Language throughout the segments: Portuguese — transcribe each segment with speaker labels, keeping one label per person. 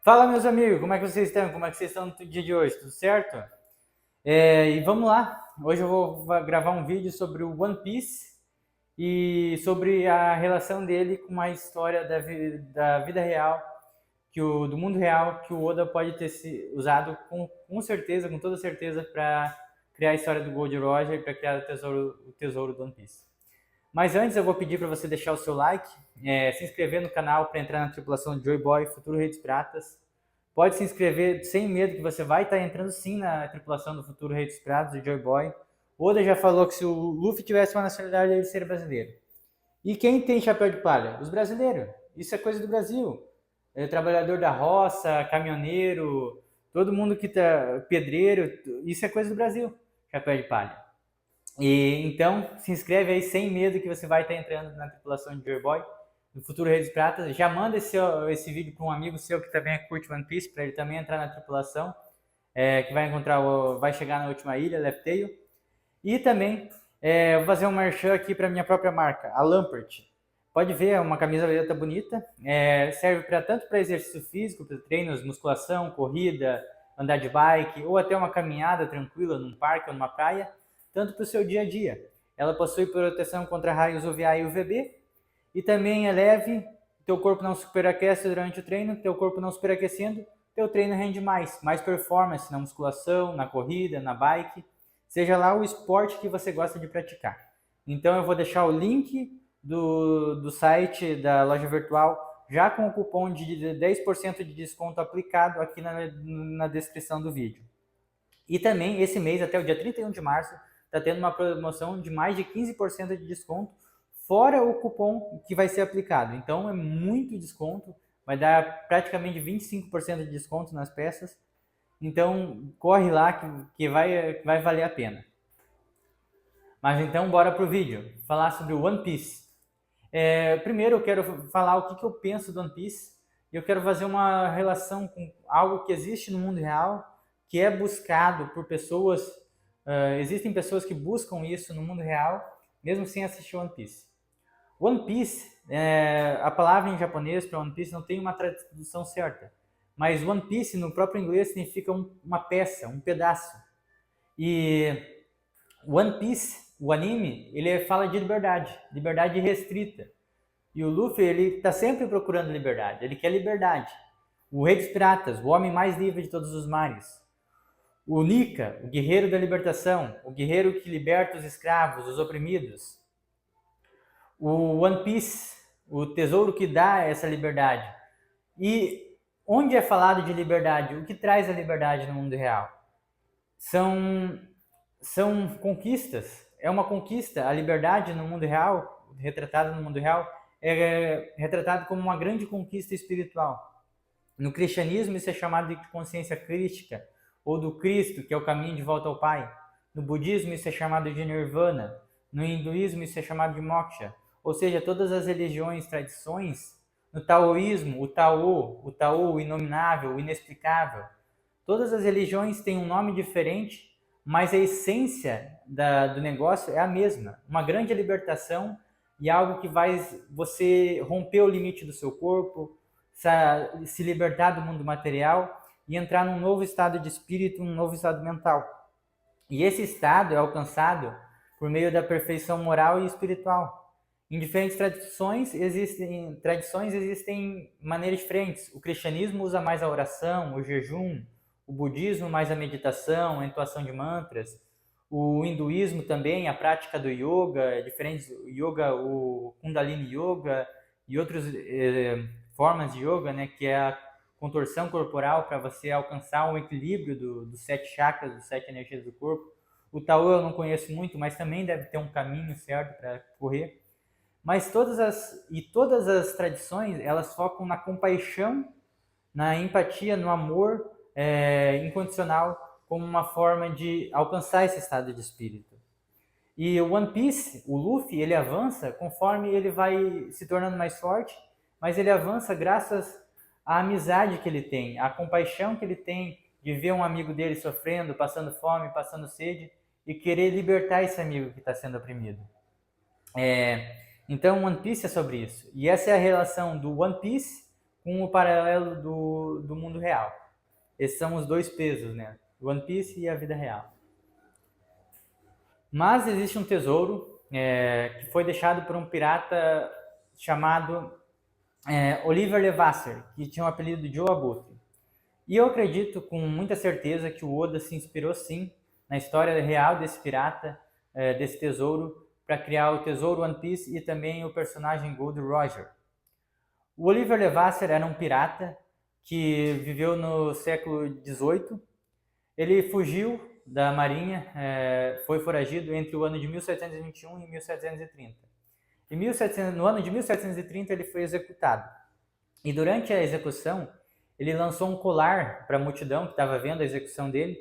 Speaker 1: Fala, meus amigos, como é que vocês estão? Como é que vocês estão no dia de hoje? Tudo certo? E vamos lá. Hoje eu vou gravar um vídeo sobre o One Piece e sobre a relação dele com a história da vida real, do mundo real, que o Oda pode ter usado com certeza, com toda certeza, para criar a história do Gold Roger, para criar o tesouro do One Piece. Mas antes eu vou pedir para você deixar o seu like, se inscrever no canal para entrar na tripulação de Joy Boy, Futuro Rei dos Piratas. Pode se inscrever sem medo que você vai estar entrando sim na tripulação do Futuro Rei dos Piratas, do Joy Boy. Oda já falou que se o Luffy tivesse uma nacionalidade, ele seria brasileiro. E quem tem chapéu de palha? Os brasileiros. Isso é coisa do Brasil. Trabalhador da roça, caminhoneiro, todo mundo que tá pedreiro, isso é coisa do Brasil, chapéu de palha. E então se inscreve aí sem medo que você vai estar entrando na tripulação de Joy Boy do Futuro Rei dos Pratas. Já manda esse vídeo para um amigo seu que também curte One Piece, para ele também entrar na tripulação, que vai chegar na última ilha, Left Tail. E também vou fazer um merchan aqui para minha própria marca, a Lampert. Pode ver, é uma camiseta bonita, serve tanto para exercício físico, para treinos, musculação, corrida, andar de bike, ou até uma caminhada tranquila num parque ou numa praia, tanto para o seu dia a dia. Ela possui proteção contra raios UVA e UVB, e também é leve, teu corpo não superaquece durante o treino, teu corpo não superaquecendo, teu treino rende mais performance na musculação, na corrida, na bike, seja lá o esporte que você gosta de praticar. Então eu vou deixar o link do site da loja virtual já com o cupom de 10% de desconto aplicado aqui na descrição do vídeo. E também esse mês, até o dia 31 de março, está tendo uma promoção de mais de 15% de desconto, fora o cupom que vai ser aplicado. Então é muito desconto, vai dar praticamente 25% de desconto nas peças. Então corre lá que vai valer a pena. Mas então bora pro vídeo, falar sobre o One Piece. Primeiro eu quero falar o que eu penso do One Piece. Eu quero fazer uma relação com algo que existe no mundo real, que é buscado por pessoas. Existem pessoas que buscam isso no mundo real, mesmo sem assistir One Piece. One Piece, a palavra em japonês para One Piece não tem uma tradução certa, mas One Piece no próprio inglês significa uma peça, um pedaço. E One Piece, o anime, ele fala de liberdade restrita. E o Luffy, ele está sempre procurando liberdade, ele quer liberdade. O Rei dos Piratas, o homem mais livre de todos os mares. O Nika, o guerreiro da libertação, o guerreiro que liberta os escravos, os oprimidos. O One Piece, o tesouro que dá essa liberdade. E onde é falado de liberdade? O que traz a liberdade no mundo real? São conquistas. É uma conquista. A liberdade no mundo real, retratada no mundo real, é retratado como uma grande conquista espiritual. No cristianismo, isso é chamado de consciência crística, ou do Cristo, que é o caminho de volta ao Pai. No budismo, isso é chamado de nirvana. No hinduísmo, isso é chamado de moksha. Ou seja, todas as religiões, tradições. No taoísmo, o Tao, o inominável, o inexplicável. Todas as religiões têm um nome diferente, mas a essência do negócio é a mesma. Uma grande libertação e algo que vai você romper o limite do seu corpo, se libertar do mundo material e entrar num novo estado de espírito, um novo estado mental. E esse estado é alcançado por meio da perfeição moral e espiritual. Em diferentes tradições existem maneiras diferentes. O cristianismo usa mais a oração, o jejum, o budismo mais a meditação, a entoação de mantras. O hinduísmo também, a prática do yoga, diferentes yoga, o Kundalini Yoga e outras formas de yoga, né, que é a contorção corporal para você alcançar um equilíbrio dos 7 chakras, dos 7 energias do corpo. O Tao eu não conheço muito, mas também deve ter um caminho certo para correr. Mas todas as tradições, elas focam na compaixão, na empatia, no amor incondicional, como uma forma de alcançar esse estado de espírito. E o One Piece, o Luffy, ele avança conforme ele vai se tornando mais forte, mas ele avança graças à amizade que ele tem, à compaixão que ele tem de ver um amigo dele sofrendo, passando fome, passando sede, e querer libertar esse amigo que está sendo oprimido. Então, One Piece é sobre isso. E essa é a relação do One Piece com o paralelo do mundo mundo real. Esses são os dois pesos, né? One Piece e a vida real. Mas existe um tesouro que foi deixado por um pirata chamado Oliver Levasseur, que tinha o apelido de Joe Abutre. E eu acredito com muita certeza que o Oda se inspirou sim na história real desse pirata, desse tesouro, para criar o tesouro One Piece e também o personagem Gold Roger. O Oliver Levasseur era um pirata que viveu no século XVIII. Ele fugiu da marinha, foi foragido entre o ano de 1721 e 1730. No ano de 1730 ele foi executado. E durante a execução, ele lançou um colar para a multidão que estava vendo a execução dele,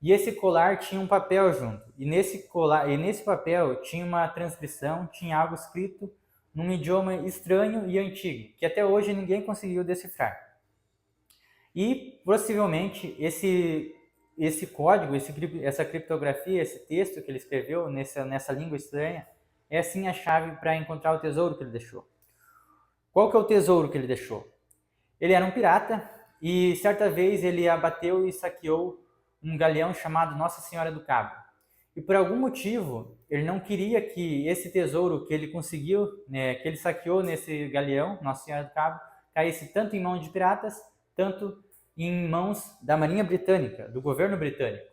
Speaker 1: e esse colar tinha um papel junto. E nesse papel tinha uma transcrição, tinha algo escrito num idioma estranho e antigo, que até hoje ninguém conseguiu decifrar. E possivelmente esse código, essa criptografia, esse texto que ele escreveu nessa língua estranha, é sim a chave para encontrar o tesouro que ele deixou. Qual que é o tesouro que ele deixou? Ele era um pirata e certa vez ele abateu e saqueou um galeão chamado Nossa Senhora do Cabo. E por algum motivo, ele não queria que esse tesouro que ele conseguiu, que ele saqueou nesse galeão, Nossa Senhora do Cabo, caísse tanto em mãos de piratas, tanto em mãos da Marinha Britânica, do governo britânico.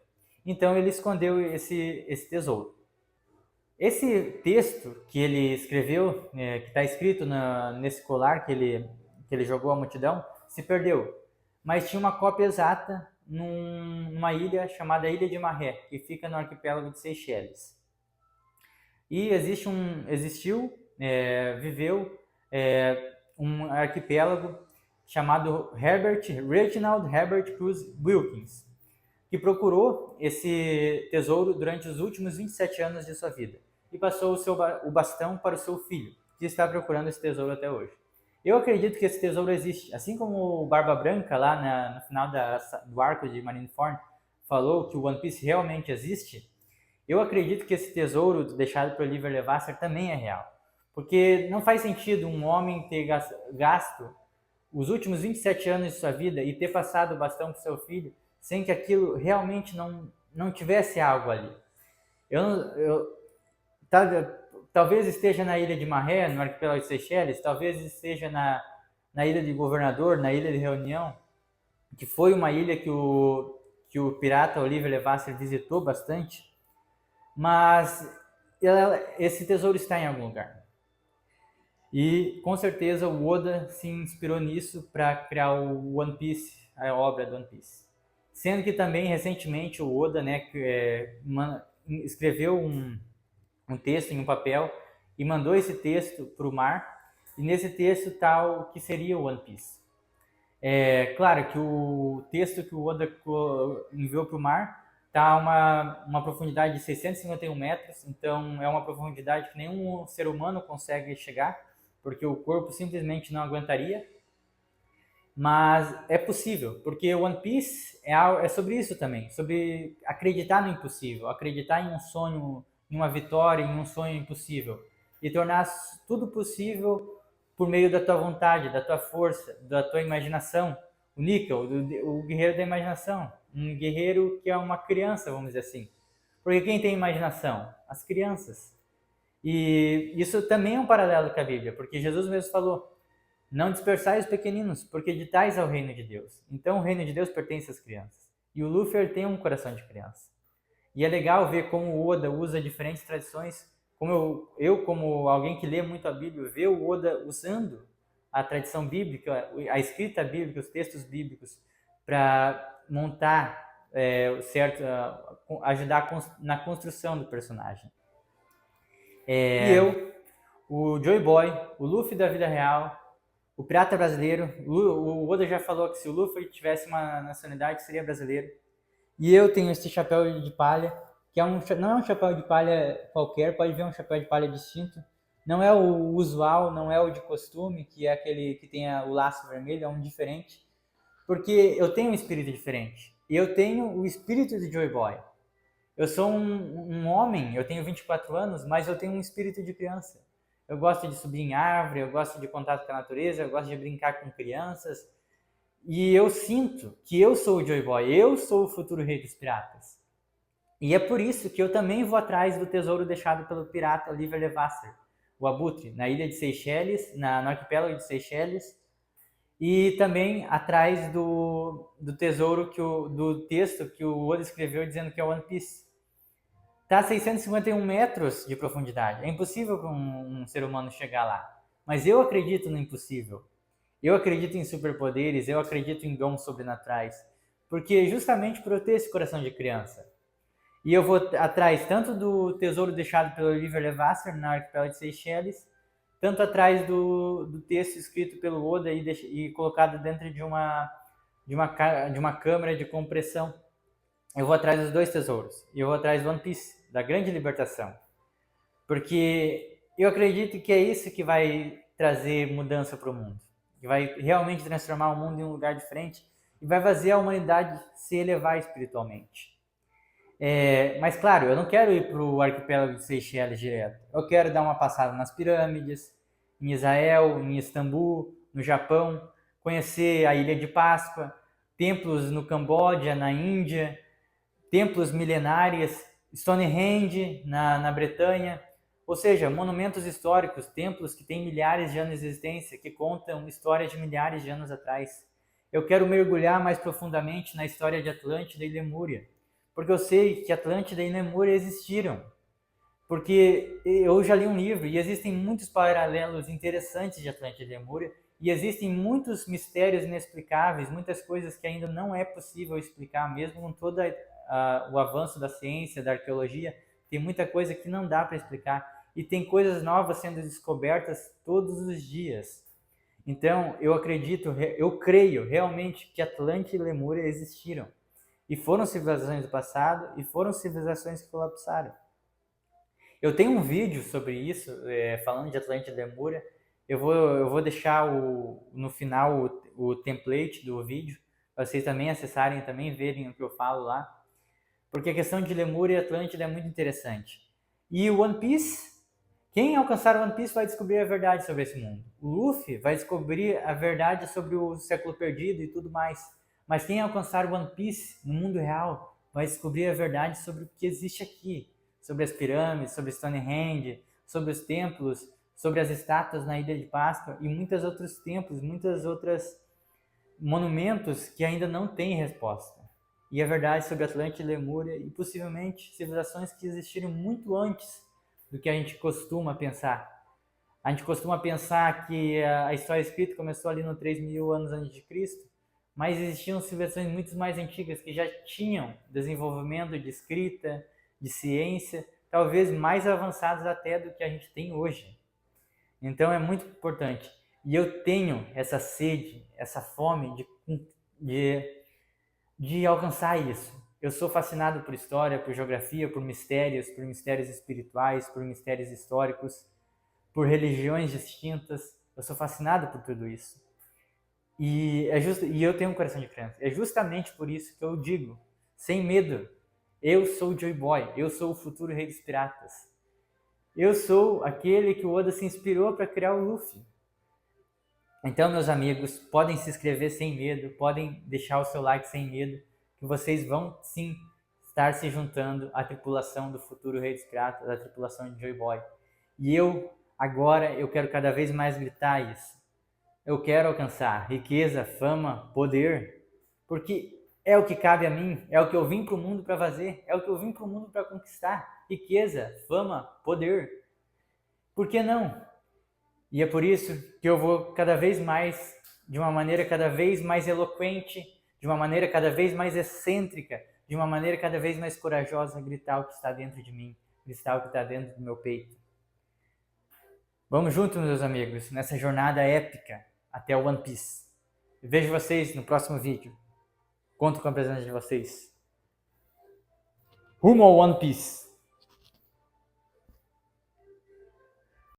Speaker 1: Então ele escondeu esse tesouro. Esse texto que ele escreveu, que está escrito nesse colar que ele jogou à multidão, se perdeu. Mas tinha uma cópia exata numa ilha chamada Ilha de Marré, que fica no arquipélago de Seychelles. E viveu um arquipélago chamado Reginald Herbert Cruz Wilkins, que procurou esse tesouro durante os últimos 27 anos de sua vida e passou o bastão para o seu filho, que está procurando esse tesouro até hoje. Eu acredito que esse tesouro existe, assim como o Barba Branca lá no final do arco de Marineford falou que o One Piece realmente existe. Eu acredito que esse tesouro deixado por Oliver Levasseur também é real, porque não faz sentido um homem ter gasto os últimos 27 anos de sua vida e ter passado o bastão para o seu filho sem que aquilo realmente não tivesse algo ali. Talvez esteja na ilha de Marré, no arquipélago de Seychelles, talvez esteja na ilha de Governador, na ilha de Reunião, que foi uma ilha que o pirata Oliver Levasseur visitou bastante, mas esse tesouro está em algum lugar. E com certeza o Oda se inspirou nisso para criar o One Piece, a obra do One Piece. Sendo que também recentemente o Oda escreveu um texto em um papel e mandou esse texto para o mar, e nesse texto está o que seria o One Piece. Claro que o texto que o Oda enviou para o mar está uma profundidade de 651 metros, então é uma profundidade que nenhum ser humano consegue chegar, porque o corpo simplesmente não aguentaria. Mas é possível, porque o One Piece é sobre isso também, sobre acreditar no impossível, acreditar em um sonho, em uma vitória, em um sonho impossível, e tornar tudo possível por meio da tua vontade, da tua força, da tua imaginação. O Nickel, o guerreiro da imaginação, um guerreiro que é uma criança, vamos dizer assim. Porque quem tem imaginação? As crianças. E isso também é um paralelo com a Bíblia, porque Jesus mesmo falou: não dispersai os pequeninos, porque de tais é o reino de Deus. Então o reino de Deus pertence às crianças. E o Luffy tem um coração de criança. E é legal ver como o Oda usa diferentes tradições, como eu como alguém que lê muito a Bíblia, ver o Oda usando a tradição bíblica, a escrita bíblica, os textos bíblicos, para montar ajudar na construção do personagem. O Joy Boy, o Luffy da vida real, o pirata brasileiro, o Oda já falou que se o Luffy tivesse uma nacionalidade seria brasileiro. E eu tenho esse chapéu de palha, que não é um chapéu de palha qualquer, pode ver um chapéu de palha distinto. Não é o usual, não é o de costume, que é aquele que tem o laço vermelho, é um diferente. Porque eu tenho um espírito diferente. E eu tenho o espírito de Joy Boy. Eu sou um homem, eu tenho 24 anos, mas eu tenho um espírito de criança. Eu gosto de subir em árvore, eu gosto de contato com a natureza, eu gosto de brincar com crianças. E eu sinto que eu sou o Joy Boy, eu sou o futuro rei dos piratas. E é por isso que eu também vou atrás do tesouro deixado pelo pirata Oliver Levasseur, o Abutre, na ilha de Seychelles, no arquipélago de Seychelles, e também atrás do tesouro, do texto que o Oda escreveu dizendo que é One Piece. Está a 651 metros de profundidade. É impossível para um ser humano chegar lá. Mas eu acredito no impossível. Eu acredito em superpoderes, eu acredito em dons sobrenaturais. Porque justamente por eu ter esse coração de criança. E eu vou atrás tanto do tesouro deixado pelo Oliver Levasseur na arquipélago de Seychelles, tanto atrás do texto escrito pelo Oda e colocado dentro de uma câmara de compressão. Eu vou atrás dos dois tesouros. E eu vou atrás do One Piece, da grande libertação. Porque eu acredito que é isso que vai trazer mudança para o mundo. Que vai realmente transformar o mundo em um lugar diferente e vai fazer a humanidade se elevar espiritualmente. Mas claro, eu não quero ir para o arquipélago de Seychelles direto. Eu quero dar uma passada nas pirâmides, em Israel, em Istambul, no Japão, conhecer a Ilha de Páscoa, templos no Camboja, na Índia, templos milenários, Stonehenge na Bretanha, ou seja, monumentos históricos, templos que têm milhares de anos de existência, que contam histórias de milhares de anos atrás. Eu quero mergulhar mais profundamente na história de Atlântida e Lemúria, porque eu sei que Atlântida e Lemúria existiram, porque eu já li um livro e existem muitos paralelos interessantes de Atlântida e Lemúria, e existem muitos mistérios inexplicáveis, muitas coisas que ainda não é possível explicar, mesmo com todo o avanço da ciência, da arqueologia, tem muita coisa que não dá para explicar, e tem coisas novas sendo descobertas todos os dias. Então, eu creio realmente que Atlântida e Lemúria existiram. E foram civilizações do passado, e foram civilizações que colapsaram. Eu tenho um vídeo sobre isso, falando de Atlântida e Lemúria. Eu vou deixar no final o template do vídeo, para vocês também acessarem, também verem o que eu falo lá. Porque a questão de Lemúria e Atlântida é muito interessante. E o One Piece, quem alcançar o One Piece vai descobrir a verdade sobre esse mundo. O Luffy vai descobrir a verdade sobre o século perdido e tudo mais. Mas quem alcançar o One Piece no mundo real vai descobrir a verdade sobre o que existe aqui. Sobre as pirâmides, sobre Stonehenge, sobre os templos, sobre as estátuas na Ilha de Páscoa e muitos outros templos, muitos outros monumentos que ainda não têm resposta. E a verdade sobre Atlântida e Lemúria e possivelmente civilizações que existiram muito antes do que a gente costuma pensar. A gente costuma pensar que a história escrita começou ali no 3.000 anos antes de Cristo, mas existiam civilizações muito mais antigas que já tinham desenvolvimento de escrita, de ciência, talvez mais avançados até do que a gente tem hoje. Então é muito importante. E eu tenho essa sede, essa fome de alcançar isso. Eu sou fascinado por história, por geografia, por mistérios espirituais, por mistérios históricos, por religiões distintas. Eu sou fascinado por tudo isso. E eu tenho um coração de criança. É justamente por isso que eu digo, sem medo, eu sou o Joy Boy, eu sou o futuro rei dos piratas. Eu sou aquele que o Oda se inspirou para criar o Luffy. Então, meus amigos, podem se inscrever sem medo, podem deixar o seu like sem medo, que vocês vão sim estar se juntando à tripulação do futuro rei dos piratas, à tripulação de Joy Boy. E agora, eu quero cada vez mais gritar isso. Eu quero alcançar riqueza, fama, poder, porque é o que cabe a mim, é o que eu vim para o mundo para fazer, é o que eu vim para o mundo para conquistar. Riqueza, fama, poder. Por que não? E é por isso que eu vou cada vez mais, de uma maneira cada vez mais eloquente, de uma maneira cada vez mais excêntrica, de uma maneira cada vez mais corajosa, gritar o que está dentro de mim, gritar o que está dentro do meu peito. Vamos juntos, meus amigos, nessa jornada épica até o One Piece. Eu vejo vocês no próximo vídeo. Conto com a presença de vocês. Rumo ao One Piece.